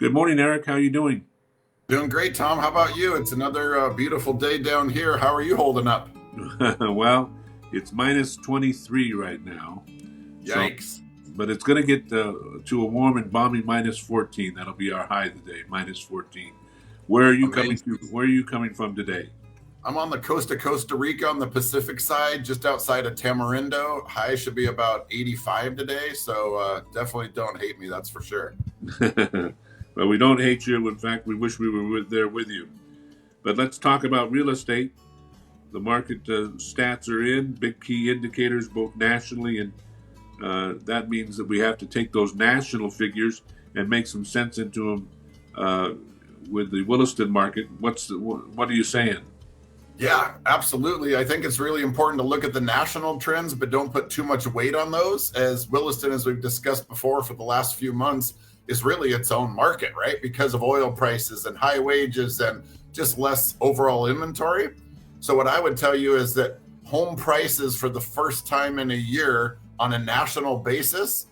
Good morning, Eric. How are you doing? Doing great, Tom. How about you? It's another beautiful day down here. How are you holding up? Well, it's minus 23 right now. So, Yikes. but it's going to get to a warm and balmy minus 14. That'll be our high today, minus 14. Where are you coming to? Amazing. Where are you coming from today? I'm on the coast of Costa Rica on the Pacific side, just outside of Tamarindo. High should be about 85 today, so definitely don't hate me, that's for sure. Well, we don't hate you. In fact, we wish we were there with you. But let's talk about real estate. The market stats are in, big key indicators, both nationally and that means that we have to take those national figures and make some sense into them with the Williston market. What are you saying? Yeah, absolutely. I think it's really important to look at the national trends, but don't put too much weight on those. As Williston, as we've discussed before for the last few months, is really its own market, right? Because of oil prices and high wages and just less overall inventory. So, what I would tell you is that home prices for the first time in a year on a national basis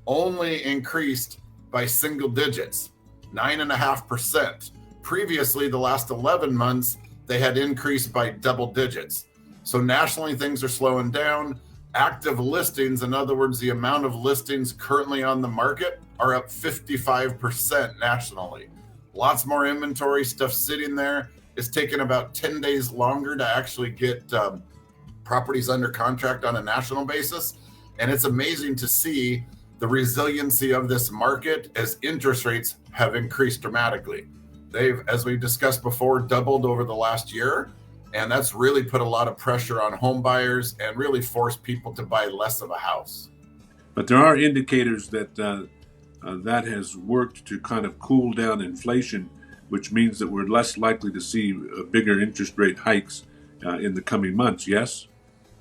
only increased by single digits, 9.5%. Previously, the last 11 months, they had increased by double digits. So nationally, things are slowing down. Active listings, in other words, the amount of listings currently on the market, are up 55% nationally. Lots more inventory stuff sitting there. It's taken about 10 days longer to actually get properties under contract on a national basis. And it's amazing to see the resiliency of this market as interest rates have increased dramatically. They've, as we've discussed before, doubled over the last year. And that's really put a lot of pressure on home buyers and really forced people to buy less of a house. But there are indicators that that has worked to kind of cool down inflation, which means that we're less likely to see bigger interest rate hikes in the coming months. Yes?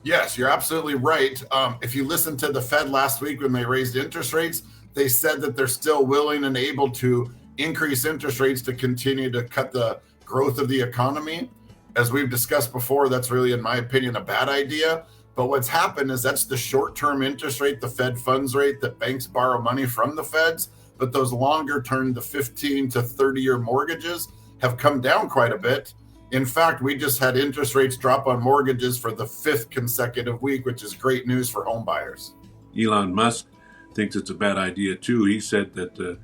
Yes, you're absolutely right. If you listened to the Fed last week when they raised interest rates, they said that they're still willing and able to increase interest rates to continue to cut the growth of the economy. As we've discussed before, that's really, in my opinion, a bad idea. But what's happened is that's the short-term interest rate, the Fed funds rate that banks borrow money from the Feds. But those longer-term, the 15 to 30-year mortgages have come down quite a bit. In fact, we just had interest rates drop on mortgages for the fifth consecutive week, which is great news for home buyers. Elon Musk thinks it's a bad idea too. He said that the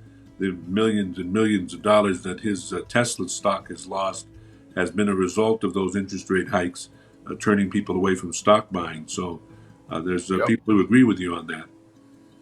millions and millions of dollars that his Tesla stock has lost has been a result of those interest rate hikes, turning people away from stock buying. So there's Yep. people who agree with you on that.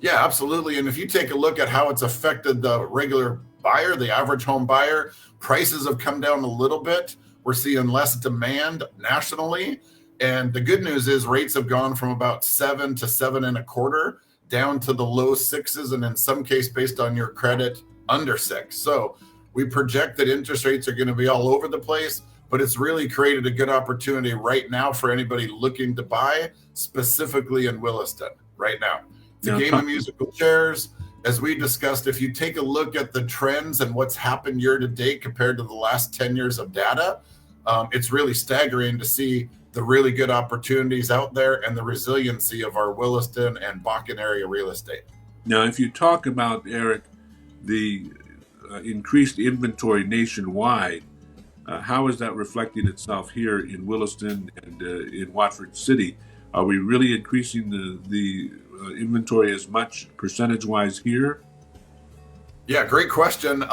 Yeah, absolutely. And if you take a look at how it's affected the regular buyer, the average home buyer, prices have come down a little bit. We're seeing less demand nationally. And the good news is rates have gone from about 7 to 7.25 down to the low sixes, and in some case, based on your credit, under 6. So we project that interest rates are going to be all over the place, but it's really created a good opportunity right now for anybody looking to buy, specifically in Williston right now. It's a Now, game of musical chairs. As we discussed, if you take a look at the trends and what's happened year to date compared to the last 10 years of data, it's really staggering to see the really good opportunities out there and the resiliency of our Williston and Bakken area real estate. now, if you talk about, Eric, the increased inventory nationwide, how is that reflecting itself here in Williston and in Watford City? Are we really increasing the inventory as much percentage-wise here? Yeah, great question.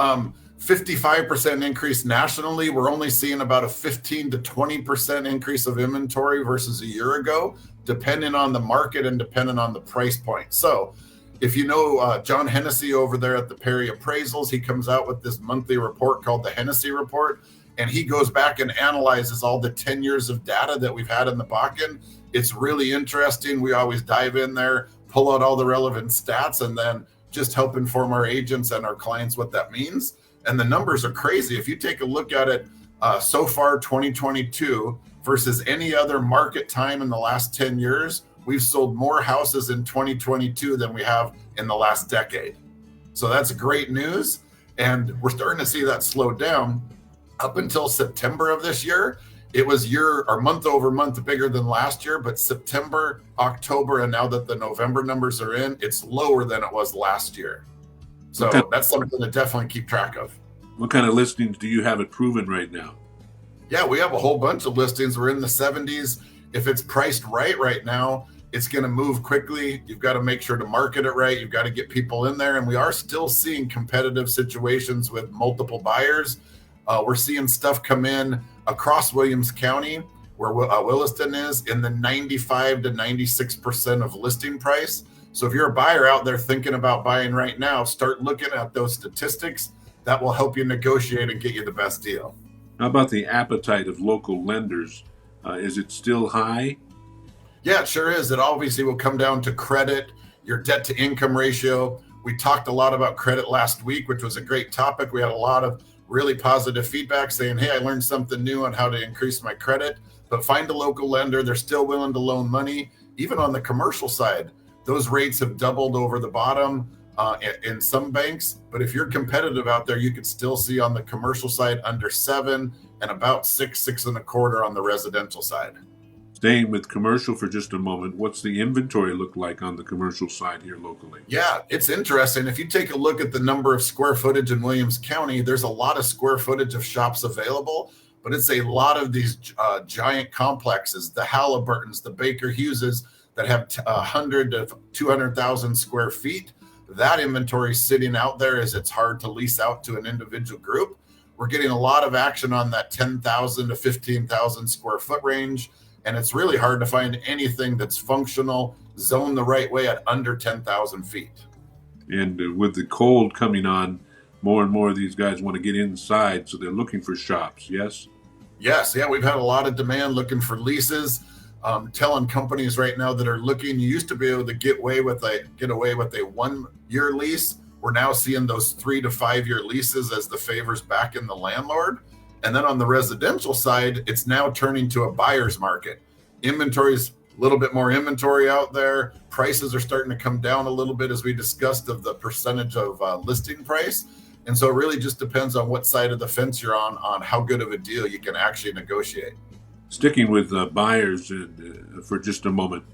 55% increase nationally. We're only seeing about a 15 to 20% increase of inventory versus a year ago, depending on the market and depending on the price point. So if you know John Hennessy over there at the Perry Appraisals, he comes out with this monthly report called the Hennessy Report, and he goes back and analyzes all the 10 years of data that we've had in the Bakken. It's really interesting. We always dive in there, pull out all the relevant stats, and then just help inform our agents and our clients what that means. And the numbers are crazy. If you take a look at it so far, 2022 versus any other market time in the last 10 years, we've sold more houses in 2022 than we have in the last decade. So that's great news. And we're starting to see that slow down. Up until September of this year, it was year or month over month bigger than last year. But September, October, and now that the November numbers are in, it's lower than it was last year. So that's something to definitely keep track of. What kind of listings do you have it proven right now? Yeah, we have a whole bunch of listings. We're in the 70s. If it's priced right now, it's going to move quickly. You've got to make sure to market it right. You've got to get people in there. And we are still seeing competitive situations with multiple buyers. We're seeing stuff come in across Williams County, where Williston is, in the 95 to 96% of listing price. So if you're a buyer out there thinking about buying right now, start looking at those statistics. That will help you negotiate and get you the best deal. How about the appetite of local lenders? Is it still high? Yeah, it sure is. It obviously will come down to credit, your debt to income ratio. We talked a lot about credit last week, which was a great topic. We had a lot of really positive feedback saying, hey, I learned something new on how to increase my credit. But find a local lender. They're still willing to loan money. Even on the commercial side, those rates have doubled over the bottom in some banks. But if you're competitive out there, you could still see on the commercial side under 7 and about 6.25 on the residential side. Staying with commercial for just a moment, what's the inventory look like on the commercial side here locally? Yeah, it's interesting. If you take a look at the number of square footage in Williams County, there's a lot of square footage of shops available, but it's a lot of these giant complexes, the Halliburtons, the Baker Hugheses that have 100 to 200,000 square feet. That inventory is sitting out there as it's hard to lease out to an individual group. We're getting a lot of action on that 10,000 to 15,000 square foot range. And it's really hard to find anything that's functional, zoned the right way at under 10,000 feet. And with the cold coming on, more and more of these guys want to get inside, so they're looking for shops, yes? Yes, yeah, we've had a lot of demand looking for leases. Telling companies right now that are looking, you used to be able to get away with a 1-year lease. We're now seeing those 3 to 5 year leases as the favors back in the landlord. And then on the residential side, it's now turning to a buyer's market. Inventory's a little bit more inventory out there. Prices are starting to come down a little bit, as we discussed, of the percentage of listing price. And so it really just depends on what side of the fence you're on how good of a deal you can actually negotiate. Sticking with buyers for just a moment,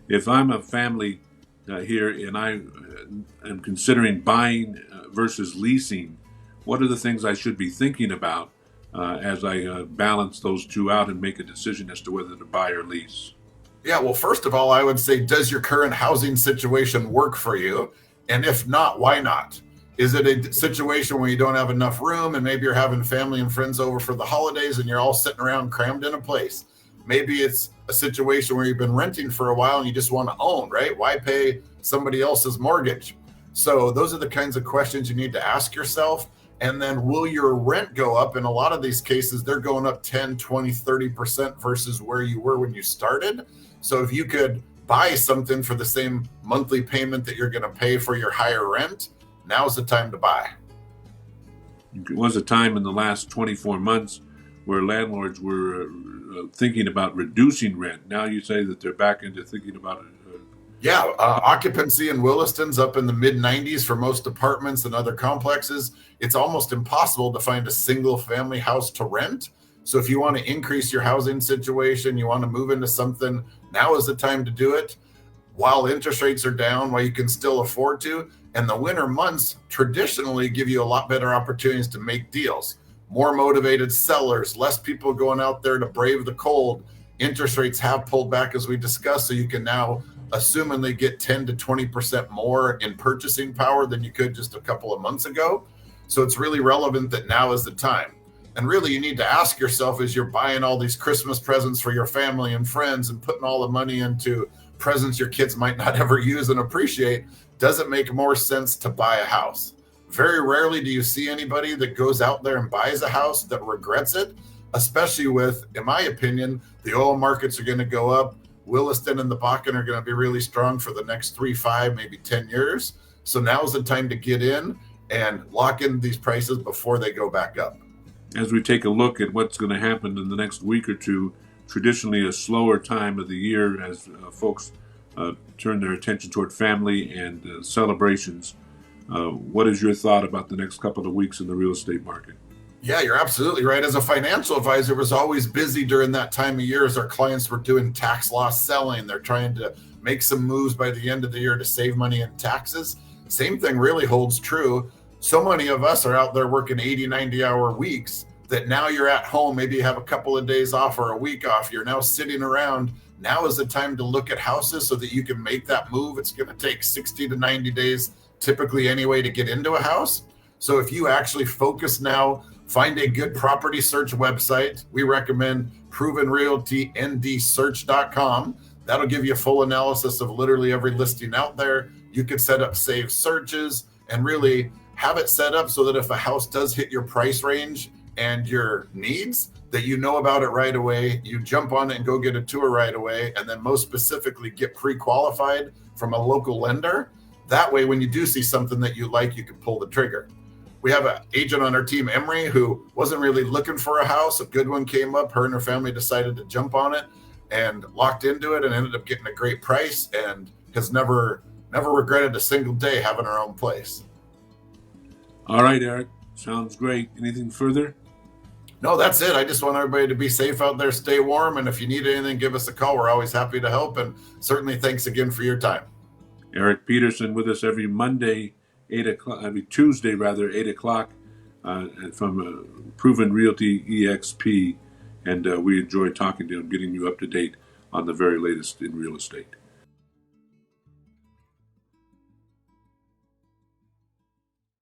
if I'm a family here and I am considering buying versus leasing, what are the things I should be thinking about as I balance those two out and make a decision as to whether to buy or lease? Yeah, well, first of all, I would say, does your current housing situation work for you? And if not, why not? Is it a situation where you don't have enough room and maybe you're having family and friends over for the holidays and you're all sitting around crammed in a place? Maybe it's a situation where you've been renting for a while and you just want to own, right? Why pay somebody else's mortgage? So those are the kinds of questions you need to ask yourself. And then will your rent go up? In a lot of these cases, they're going up 10, 20, 30% versus where you were when you started. So if you could buy something for the same monthly payment that you're going to pay for your higher rent, now's the time to buy. It was a time in the last 24 months where landlords were thinking about reducing rent. Now you say that they're back into thinking about it. Occupancy in Williston's up in the mid-90s for most apartments and other complexes. It's almost impossible to find a single family house to rent. So if you want to increase your housing situation, you want to move into something, now is the time to do it while interest rates are down, while you can still afford to. And the winter months traditionally give you a lot better opportunities to make deals. More motivated sellers, less people going out there to brave the cold. Interest rates have pulled back, as we discussed, so you can now assumingly get 10 to 20% more in purchasing power than you could just a couple of months ago. So it's really relevant that now is the time. And really, you need to ask yourself, as you're buying all these Christmas presents for your family and friends and putting all the money into presents your kids might not ever use and appreciate, does it make more sense to buy a house? Very rarely do you see anybody that goes out there and buys a house that regrets it, especially with, in my opinion, the oil markets are going to go up. Williston and the Bakken are going to be really strong for the next 3, 5, maybe 10 years. So now's the time to get in and lock in these prices before they go back up. As we take a look at what's going to happen in the next week or two, traditionally a slower time of the year as folks turn their attention toward family and celebrations. What is your thought about the next couple of weeks in the real estate market? Yeah, you're absolutely right. As a financial advisor, was always busy during that time of year as our clients were doing tax loss selling. They're trying to make some moves by the end of the year to save money in taxes. Same thing really holds true. So many of us are out there working 80, 90-hour weeks that now you're at home. Maybe you have a couple of days off or a week off. You're now sitting around. Now is the time to look at houses so that you can make that move. It's going to take 60 to 90 days typically anyway to get into a house. So if you actually focus now, find a good property search website. We recommend Proven Realty ndsearch.com. That'll give you a full analysis of literally every listing out there. You can set up saved searches and really have it set up so that if a house does hit your price range and your needs, that you know about it right away. You jump on it and go get a tour right away. And then most specifically, get pre-qualified from a local lender. That way, when you do see something that you like, you can pull the trigger. We have an agent on our team, Emery, who wasn't really looking for a house. A good one came up. Her and her family decided to jump on it and locked into it and ended up getting a great price and has never regretted a single day having her own place. All right, Eric. Sounds great. Anything further? No, that's it. I just want everybody to be safe out there, stay warm. And if you need anything, give us a call. We're always happy to help. And certainly thanks again for your time. Erik Peterson with us every Monday, 8 o'clock, Tuesday, 8 o'clock from Proven Realty EXP. And we enjoy talking to him, getting you up to date on the very latest in real estate.